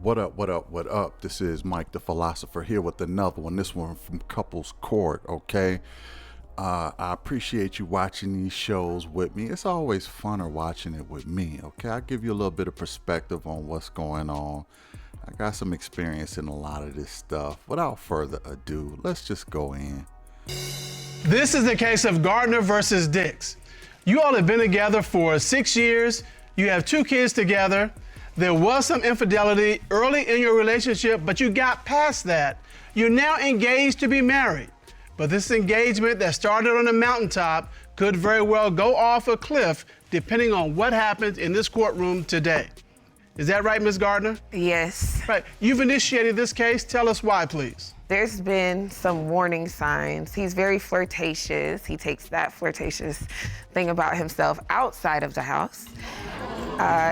What up, what up, what up? This is Mike the Philosopher here with another one. This one from Couples Court, okay? I appreciate you watching these shows with me. It's always funner watching it with me, okay? I'll give you a little bit of perspective on what's going on. I got some experience in a lot of this stuff. Without further ado, let's just go in. This is the case of Gardner versus Dix. You all have been together for 6 years. You have 2 kids together. There was some infidelity early in your relationship, but you got past that. You're now engaged to be married. But this engagement that started on a mountaintop could very well go off a cliff depending on what happens in this courtroom today. Is that right, Ms. Gardner? Yes. Right. You've initiated this case. Tell us why, please. There's been some warning signs. He's very flirtatious. He takes that flirtatious thing about himself outside of the house.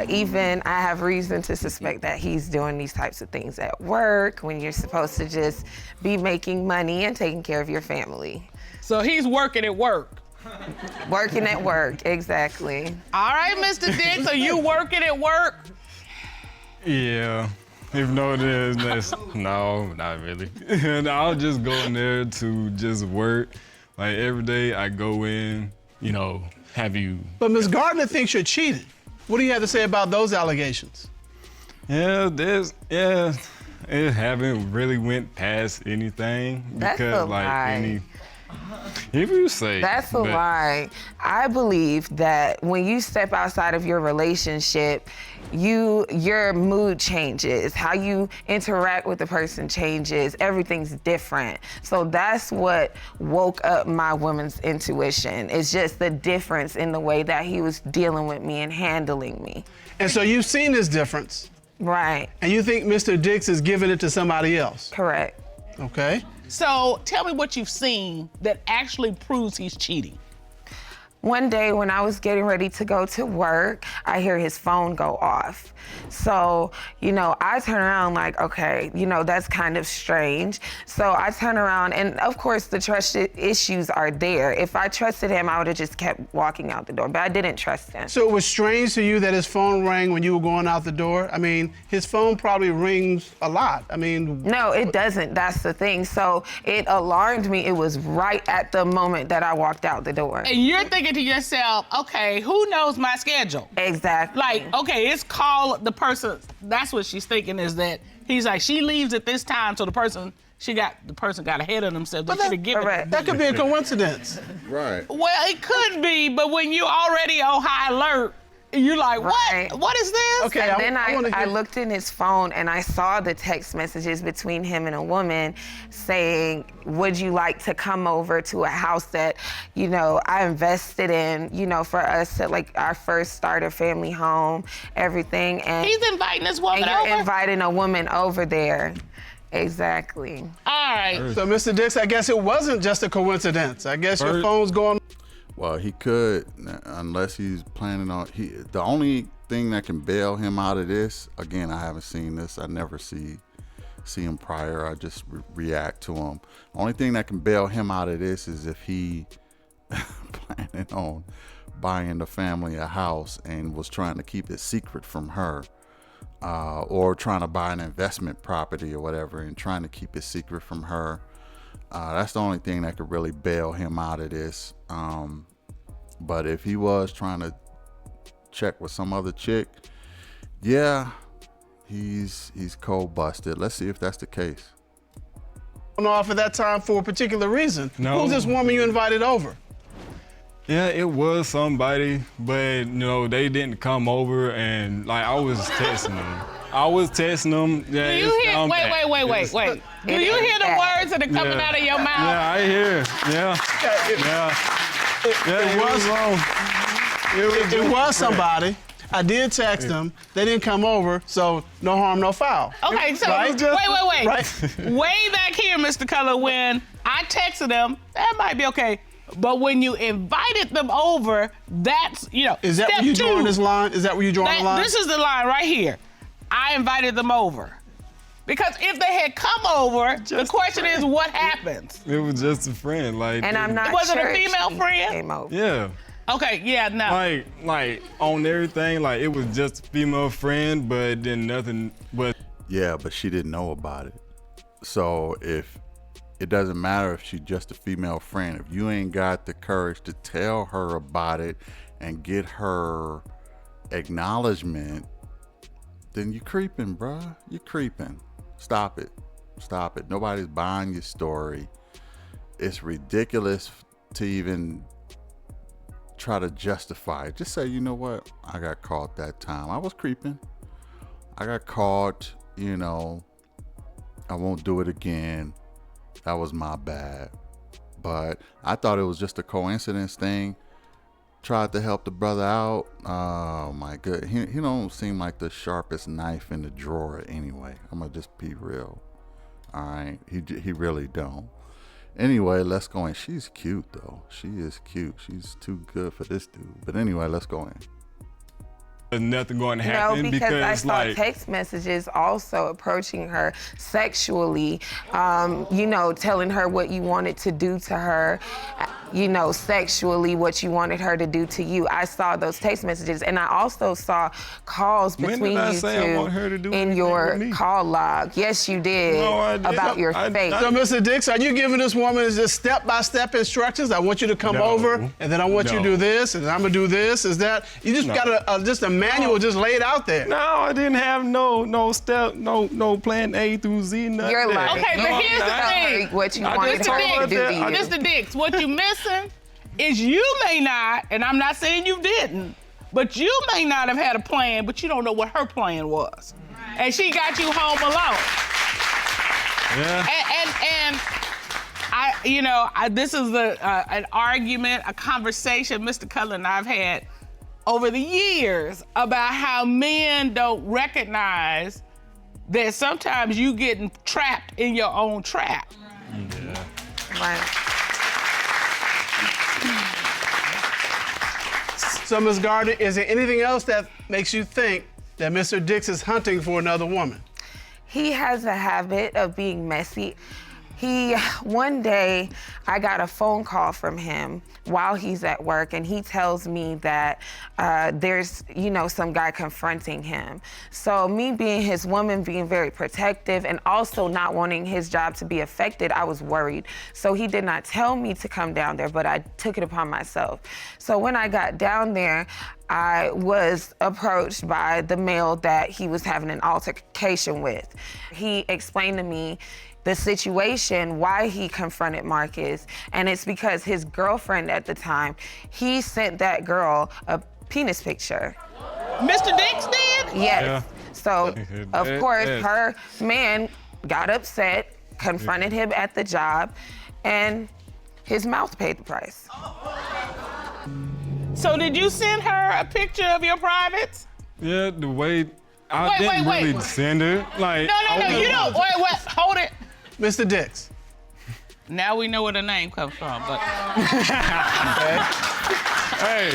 Even I have reason to suspect that he's doing these types of things at work when you're supposed to just be making money and taking care of your family. So he's working at work. Working at work, exactly. All right, Mr. Dix, are you working at work? Yeah, even though it is, no, not really. And I'll just go in there to just work. Like every day I go in, you know, have you... But Ms. Gardner thinks you're cheating. What do you have to say about those allegations? Yeah, it haven't really went past anything. That's because a lie. If you say... That's a lie. I believe that when you step outside of your relationship, your mood changes. How you interact with the person changes. Everything's different. So that's what woke up my woman's intuition. It's just the difference in the way that he was dealing with me and handling me. And so you've seen this difference. Right. And you think Mr. Dix is giving it to somebody else. Correct. Okay. So tell me what you've seen that actually proves he's cheating. One day when I was getting ready to go to work, I hear his phone go off. So, I turn around like, okay, that's kind of strange. So I turn around and of course the trust issues are there. If I trusted him, I would have just kept walking out the door, but I didn't trust him. So it was strange to you that his phone rang when you were going out the door? I mean, his phone probably rings a lot. No, it doesn't. That's the thing. So it alarmed me. It was right at the moment that I walked out the door. And you're thinking to yourself, okay, who knows my schedule? Exactly. Like, okay, it's called the person, that's what she's thinking is that he's like, she leaves at this time, so the person got ahead of themselves. But They should have given it. that could be a coincidence. Right. Well, it could be, but when you're already on high alert, you're like, what? Right. What is this? Okay, And then wanna I hear- looked in his phone and I saw the text messages between him and a woman saying, would you like to come over to a house that, I invested in, for us to like our first starter family home, everything. And He's inviting this woman and you're over? inviting a woman over there. Exactly. All right. So, Mr. Dix, I guess it wasn't just a coincidence. I guess your First- phone's going. Well, he could, unless he's planning on, the only thing that can bail him out of this, again, I haven't seen this. I never see him prior. I just react to him. Only thing that can bail him out of this is if he planning on buying the family a house and was trying to keep it secret from her, or trying to buy an investment property or whatever and trying to keep it secret from her. That's the only thing that could really bail him out of this. But if he was trying to check with some other chick, yeah, he's cold busted. Let's see if that's the case. Off at that time for a particular reason. No. Who's this woman you invited over? Yeah, it was somebody, but they didn't come over, and like I was texting them. Yeah, Do you hear, wait. Do you hear the words that are coming out of your mouth? Yeah, I hear. It was somebody. I did text them. They didn't come over, so no harm, no foul. Okay, so Right? wait. Right? Way back here, Mr. Color, when I texted them, that might be okay. But when you invited them over, that's, Is that step where you two. drawing this line? Is that where you drawing the line? This is the line right here. I invited them over. Because if they had come over, the question is what happens? It was just a friend, like. And I'm not Was it a sure if female she friend? came over. Yeah. Okay, yeah, no. Like on everything, like it was just a female friend, but then nothing but Yeah, but she didn't know about it. So if it doesn't matter if she's just a female friend, if you ain't got the courage to tell her about it and get her acknowledgement, then you creeping, bruh. You creeping. Stop it. Stop it. Nobody's buying your story. It's ridiculous to even try to justify it. Just say, you know what? I got caught that time. I was creeping. I got caught, you know. I won't do it again. That was my bad. But I thought it was just a coincidence thing. Tried to help the brother out. Oh my god. He don't seem like the sharpest knife in the drawer anyway. I'm gonna just be real. All right. He really don't. Anyway, let's go in. She's cute though. She is cute. She's too good for this dude. But anyway, let's go in. There's nothing going to happen No, because I saw like text messages also approaching her sexually, you know, telling her what you wanted to do to her, you know, sexually, what you wanted her to do to you. I saw those text messages, and I also saw calls When between did I you say I want her to two do in anything your with me? call log. Yes, you did, No, I didn't. about your face. So, Mr. Dix, are you giving this woman just step-by-step instructions? I want you to come No. over, and then I want you to No. do this, and I'm gonna do this. Is that you just No. got just a manual just laid out there? No, I didn't have no step, no plan A through Z, nothing. You're lying. Okay, but here's the thing. What you I wanted just her told to her do that to you. Mr. Dix, what you missing is you may not, and I'm not saying you didn't, but you may not have had a plan, but you don't know what her plan was. And she got you home alone. Yeah. And I, you know, this is an argument, a conversation Mr. Cullen and I've had over the years about how men don't recognize that sometimes you getting trapped in your own trap. Right. So, Ms. Gardner, is there anything else that makes you think that Mr. Dix is hunting for another woman? He has a habit of being messy. One day, I got a phone call from him while he's at work, and he tells me that there's, you know, some guy confronting him. So me being his woman, being very protective, and also not wanting his job to be affected, I was worried. So he did not tell me to come down there, but I took it upon myself. So when I got down there, I was approached by the male that he was having an altercation with. He explained to me the situation, why he confronted Marcus, and it's because his girlfriend at the time, he sent that girl a penis picture. Mr. Dix did? Yes. Yeah. So, of course, Yes. her man got upset, confronted him at the job, and his mouth paid the price. So did you send her a picture of your privates? Yeah, the way I Wait, didn't wait, really wait. send it. Like No, you don't. Wait, hold it. Mr. Dix. Now we know where the name comes from, but Hey.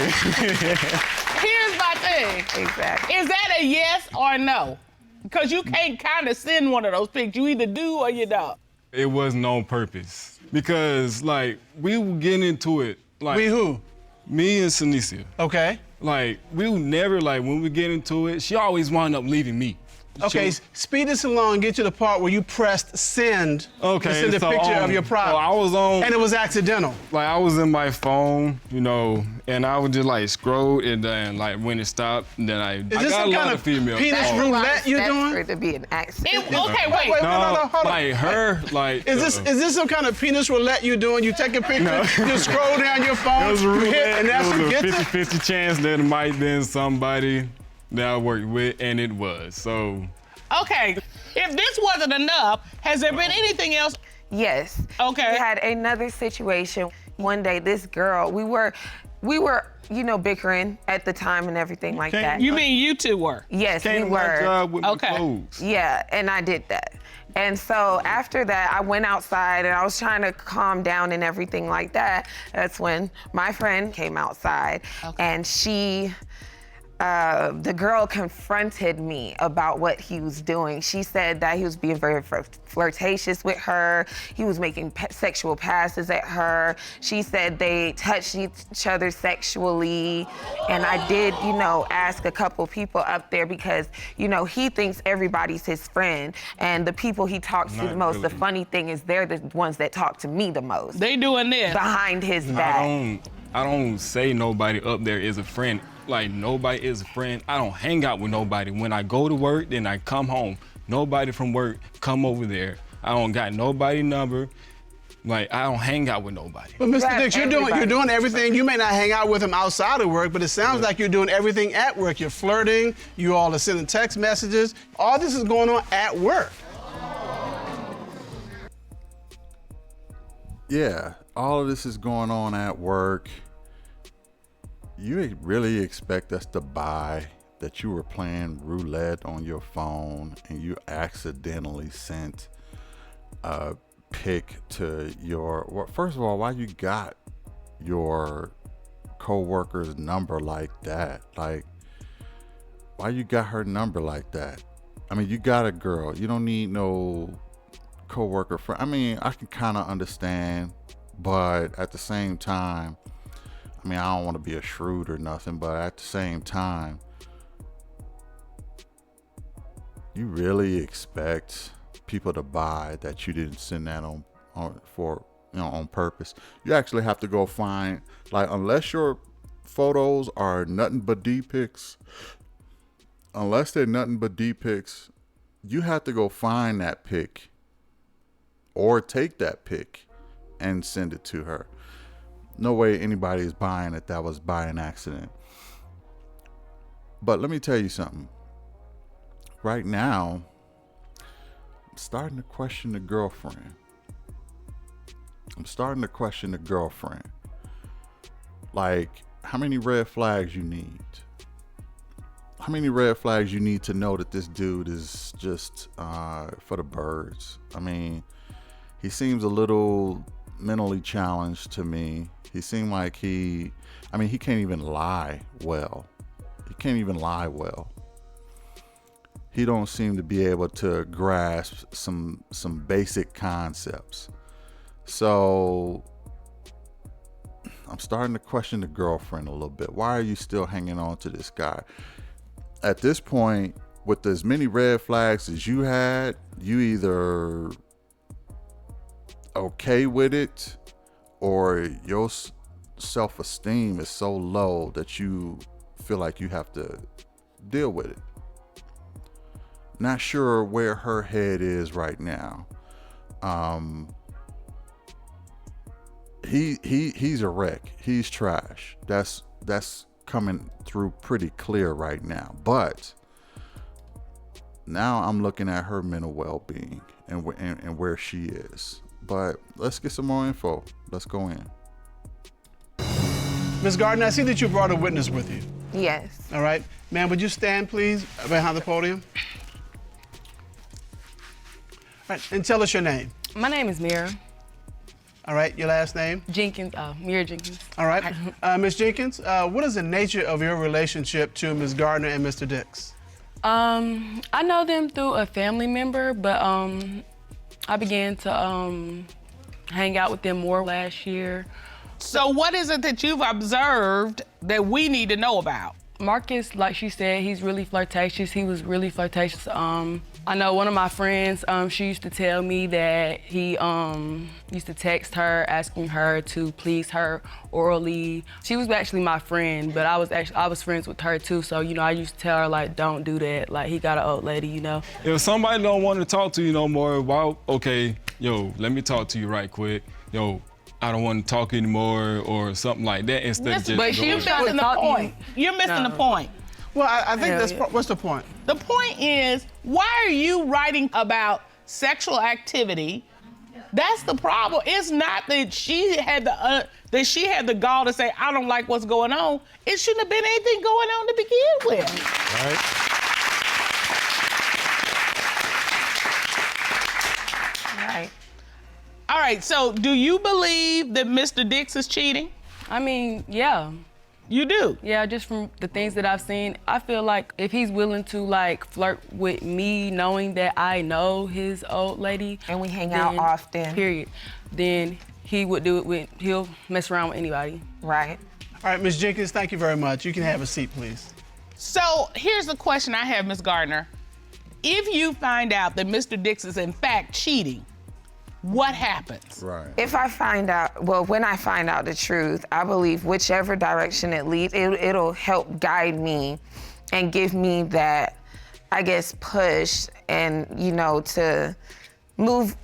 here's my thing. Exactly. Is that a yes or no? Because you can't kind of send one of those pictures. You either do or you don't. It wasn't on purpose. Because like we were getting into it. Like We who? me and Sinicia. Okay. Like we would never like when we get into it, she always wound up leaving me. Okay, speed this along and get to the part where you pressed send Okay, to send a so, picture of your so product. I was on And it was accidental. like I was in my phone, you know, and I would just like scroll and then like when it stopped, then I this got some a lot kind of of female penis calls. room? A lot of Roulette you steps doing? for it to be an accident. Okay, wait. Wait, No, hold on. like her, like Is this some kind of penis roulette you doing? You take a picture, you scroll down your phone, it was a you hit, roulette. and that's It who was a gets it? 50-50 chance that it might have been somebody that I worked with, and it was. So Okay, if this wasn't enough, has there been anything else? Yes. Okay. We had another situation. One day, this girl, we were, you know, bickering at the time and everything like Can't that. You mean you two were? Yes, came we to my were. job with Okay. my clothes. Yeah, and I did that. And so after that, I went outside and I was trying to calm down and everything like that. That's when my friend came outside and she the girl confronted me about what he was doing. She said that he was being very flirtatious with her. He was making sexual passes at her. She said they touched each other sexually. And I did, you know, ask a couple people up there because, you know, he thinks everybody's his friend. And the people he talks to the most, the funny thing is they're the ones that talk to me the most. They doing this. Behind his back. I don't say nobody up there is a friend. Like, nobody is a friend. I don't hang out with nobody. When I go to work, then I come home. Nobody from work come over there. I don't got nobody number. Like, I don't hang out with nobody. But Mr. Dix, you're doing everything. You may not hang out with him outside of work, but it sounds like you're doing everything at work. You're flirting. You all are sending text messages. All this is going on at work. Yeah, all of this is going on at work. You really expect us to buy that you were playing roulette on your phone and you accidentally sent a pic to your, well, first of all, why you got your co-worker's number like that? Like, why you got her number like that? I mean, you got a girl. You don't need no co-worker friend. I mean, I can kind of understand, but at the same time, I mean, I don't want to be a shrewd or nothing, but at the same time, you really expect people to buy that you didn't send that on purpose. You actually have to go find, like, unless your photos are nothing but D pics, unless they're nothing but D pics, you have to go find that pic or take that pic and send it to her. No way anybody is buying it. That was by an accident. But let me tell you something. Right now, I'm starting to question the girlfriend. Like, how many red flags you need? How many red flags you need to know that this dude is just for the birds? I mean, he seems a little mentally challenged to me. He seemed like he can't even lie well. He don't seem to be able to grasp some basic concepts. So I'm starting to question the girlfriend a little bit. Why are you still hanging on to this guy? At this point, with as many red flags as you had, you either okay with it or your self-esteem is so low that you feel like you have to deal with it. Not sure where her head is right now. He's a wreck. He's trash. That's coming through pretty clear right now. But now I'm looking at her mental well-being and where she is. But let's get some more info. Let's go in. Ms. Gardner, I see that you brought a witness with you. Yes. All right. Ma'am, would you stand, please, behind the podium? All right, and tell us your name. My name is Mira All right, your last name? Jenkins. Mira Jenkins. All right. Ms. Jenkins, what is the nature of your relationship to Ms. Gardner and Mr. Dix? I know them through a family member, but I began to hang out with them more last year. So what is it that you've observed that we need to know about? Marcus, like she said, he's really flirtatious. He was really flirtatious. I know one of my friends, she used to tell me that he used to text her asking her to please her orally. She was actually my friend, but I was friends with her too. So, you know, I used to tell her, like, don't do that. Like, he got an old lady, you know. If somebody don't want to talk to you no more, well, okay, yo, let me talk to you right quick. Yo, I don't want to talk anymore or something like that instead of just but You're trying missing to the talk to you. point. You're missing the point. Well, I think Hell yeah. what's the point? The point is, why are you writing about sexual activity? That's the problem. It's not that she had the gall to say, I don't like what's going on. It shouldn't have been anything going on to begin with. Right. Right. All right, so do you believe that Mr. Dix is cheating? I mean, yeah. You do? Yeah, just from the things that I've seen, I feel like if he's willing to like flirt with me, knowing that I know his old lady, And we hang out then- often. Period. Then he would do it with. He'll mess around with anybody. Right. All right, Ms. Jenkins, thank you very much. You can have a seat, please. So here's the question I have, Ms. Gardner. If you find out that Mr. Dix is in fact cheating, what happens? Right. If I find out, well, when I find out the truth, I believe whichever direction it leads, it'll help guide me and give me that, I guess, push and, to move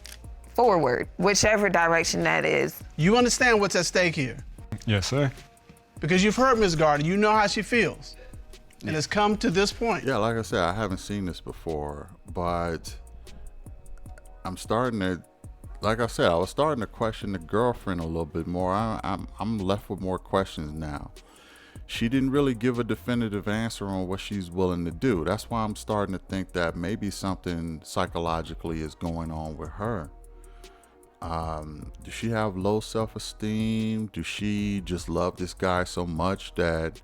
forward, whichever direction that is. You understand what's at stake here? Yes, sir. Because you've heard Ms. Gardner, you know how she feels. And it's come to this point. Yeah, like I said, I haven't seen this before, but I'm starting to, like I said, I was starting to question the girlfriend a little bit more. I'm left with more questions now. She didn't really give a definitive answer on what she's willing to do. That's why I'm starting to think that maybe something psychologically is going on with her. Does she have low self-esteem? Does she just love this guy so much that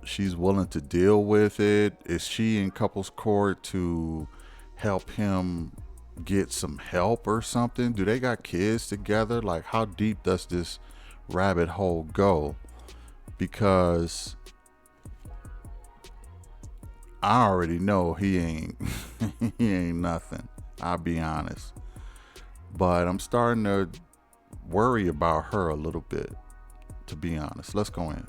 she's willing to deal with it? Is she in couples court to help him get some help or something? Do they got kids together? Like, how deep does this rabbit hole go? Because I already know he ain't he ain't nothing. I'll be honest. But I'm starting to worry about her a little bit, to be honest. Let's go in.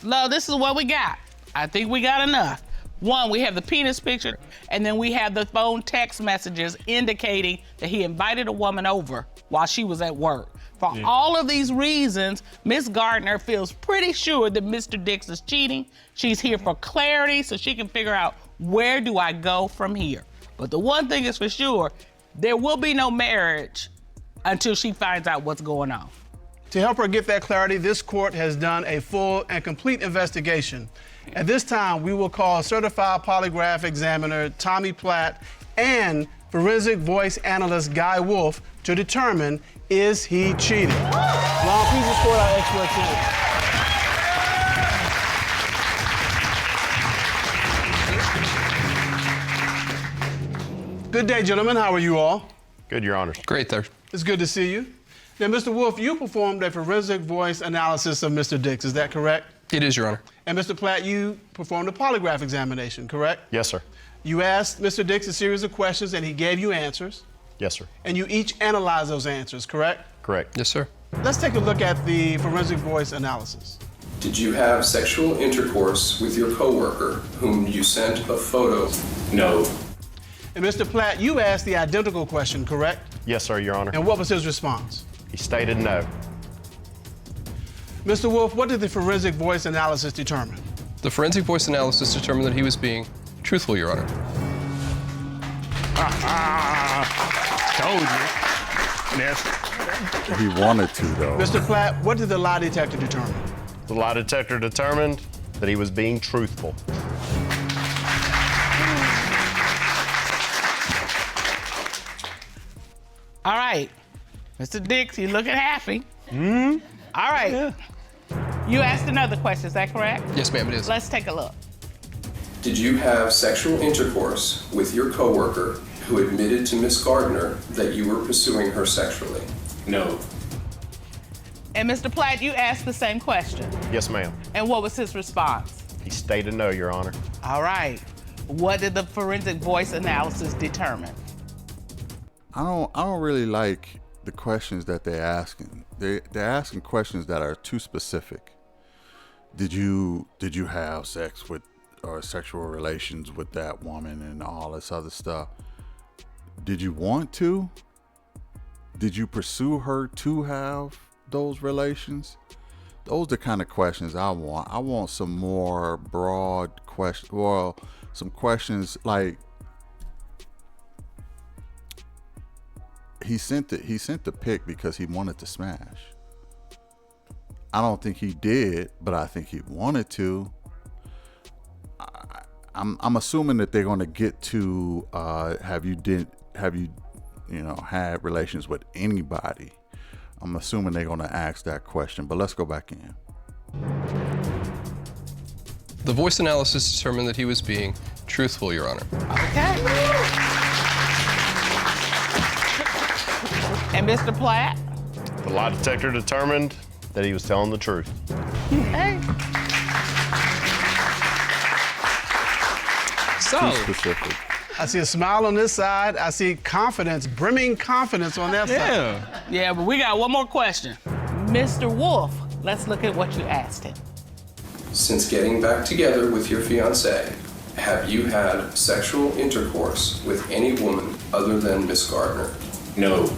Lo, this is what we got. I think we got enough. One, we have the penis picture, and then we have the phone text messages indicating that he invited a woman over while she was at work. For all of these reasons, Miss Gardner feels pretty sure that Mr. Dix is cheating. She's here for clarity so she can figure out, where do I go from here? But the one thing is for sure, there will be no marriage until she finds out what's going on. To help her get that clarity, this court has done a full and complete investigation. At this time, we will call certified polygraph examiner Tommy Platt and forensic voice analyst Guy Wolf to determine, is he cheating? Long, please escort our experts in. Good day, gentlemen. How are you all? Good, Your Honor. Great, sir. It's good to see you. Now, Mr. Wolf, you performed a forensic voice analysis of Mr. Dix. Is that correct? It is, Your Honor. And Mr. Platt, you performed a polygraph examination, correct? Yes, sir. You asked Mr. Dix a series of questions and he gave you answers. Yes, sir. And you each analyzed those answers, correct? Correct. Yes, sir. Let's take a look at the forensic voice analysis. Did you have sexual intercourse with your coworker whom you sent a photo? No. And Mr. Platt, you asked the identical question, correct? Yes, sir, Your Honor. And what was his response? He stated no. Mr. Wolf, what did the forensic voice analysis determine? The forensic voice analysis determined that he was being truthful, Your Honor. Told you. Yes. He wanted to, though. Mr. Platt, what did the lie detector determine? The lie detector determined that he was being truthful. All right, Mr. Dix, you looking happy. All right. Yeah. You asked another question, is that correct? Yes, ma'am, it is. Let's take a look. Did you have sexual intercourse with your coworker who admitted to Miss Gardner that you were pursuing her sexually? No. And Mr. Platt, you asked the same question. Yes, ma'am. And what was his response? He stated no, Your Honor. All right. What did the forensic voice analysis determine? I don't really like the questions that they're asking. They're asking questions that are too specific. Did you have sex with or sexual relations with that woman and all this other stuff? Did you want to? Did you pursue her to have those relations? Those are the kind of questions I want. I want some more broad questions. Well, some questions like, he sent the pic because he wanted to smash. I don't think he did, but I think he wanted to. I'm assuming that they're going to get to have you had relations with anybody. I'm assuming they're going to ask that question, but let's go back in. The voice analysis determined that he was being truthful, Your Honor. Okay. And Mr. Platt? The lie detector determined that he was telling the truth. Hey. So, Too specific. I see a smile on this side. I see confidence, brimming confidence on that side. Yeah, but we got one more question. Mr. Wolf, let's look at what you asked him. Since getting back together with your fiancée, have you had sexual intercourse with any woman other than Miss Gardner? No.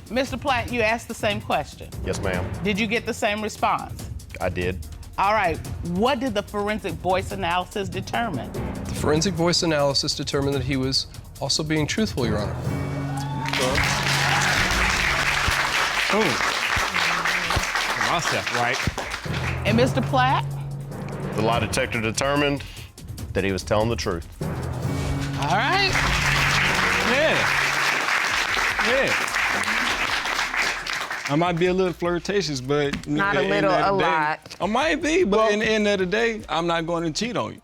Mr. Platt, you asked the same question. Yes, ma'am. Did you get the same response? I did. All right, what did the forensic voice analysis determine? the forensic voice analysis determined that he was also being truthful, Your Honor. Myself, right? And Mr. Platt? The lie detector determined that he was telling the truth. All right. Yeah. I might be a little flirtatious, but Not a in the little, end a of the day- lot. I might be, but in the end of the day, I'm not going to cheat on you.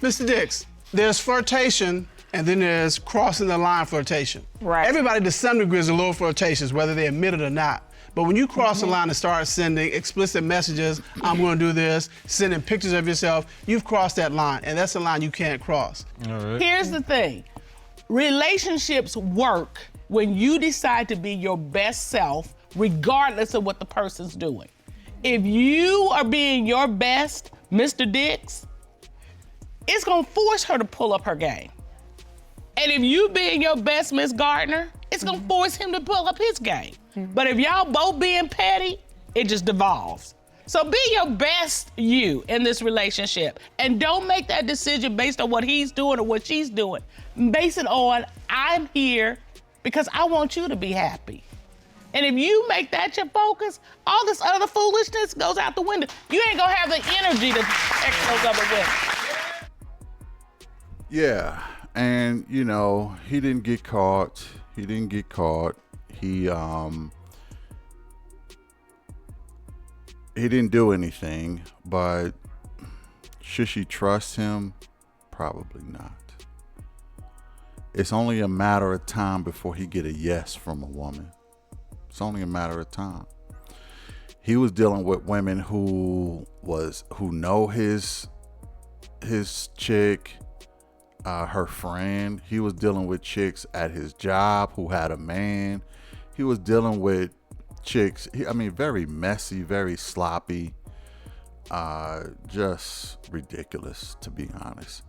Mr. Dix, there's flirtation and then there's crossing the line flirtation. Right. Everybody to some degree is a little flirtatious, whether they admit it or not. But when you cross the line and start sending explicit messages, I'm going to do this, sending pictures of yourself, you've crossed that line, and that's a line you can't cross. All right. Here's the thing. Relationships work when you decide to be your best self, regardless of what the person's doing. If you are being your best, Mr. Dix, it's gonna force her to pull up her game. And if you being your best, Miss Gardner, it's gonna force him to pull up his game. But if y'all both being petty, it just devolves. So be your best you in this relationship. And don't make that decision based on what he's doing or what she's doing. Base it on, I'm here because I want you to be happy. And if you make that your focus, all this other foolishness goes out the window. You ain't gonna have the energy to text those other women. Yeah, and you know, he didn't get caught. He didn't do anything, but should she trust him? Probably not. It's only a matter of time before he get a yes from a woman. It's only a matter of time. He was dealing with women who know his chick, her friend. He was dealing with chicks at his job who had a man. He was dealing with chicks, very messy, very sloppy, just ridiculous, to be honest.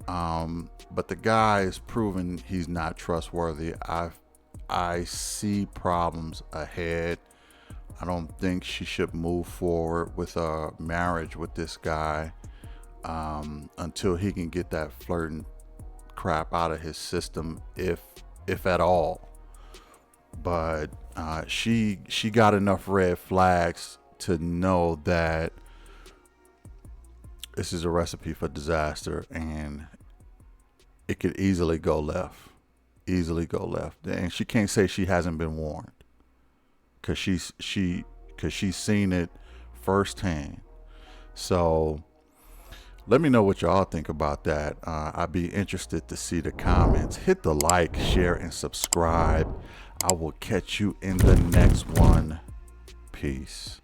But the guy is proven he's not trustworthy. I see problems ahead. I don't think she should move forward with a marriage with this guy until he can get that flirting crap out of his system, if at all. But she got enough red flags to know that this is a recipe for disaster, and it could easily go left. And she can't say she hasn't been warned, because she's seen it firsthand. So let me know what y'all think about that. I'd be interested to see the comments. Hit the like, share, and subscribe. I will catch you in the next one. Peace.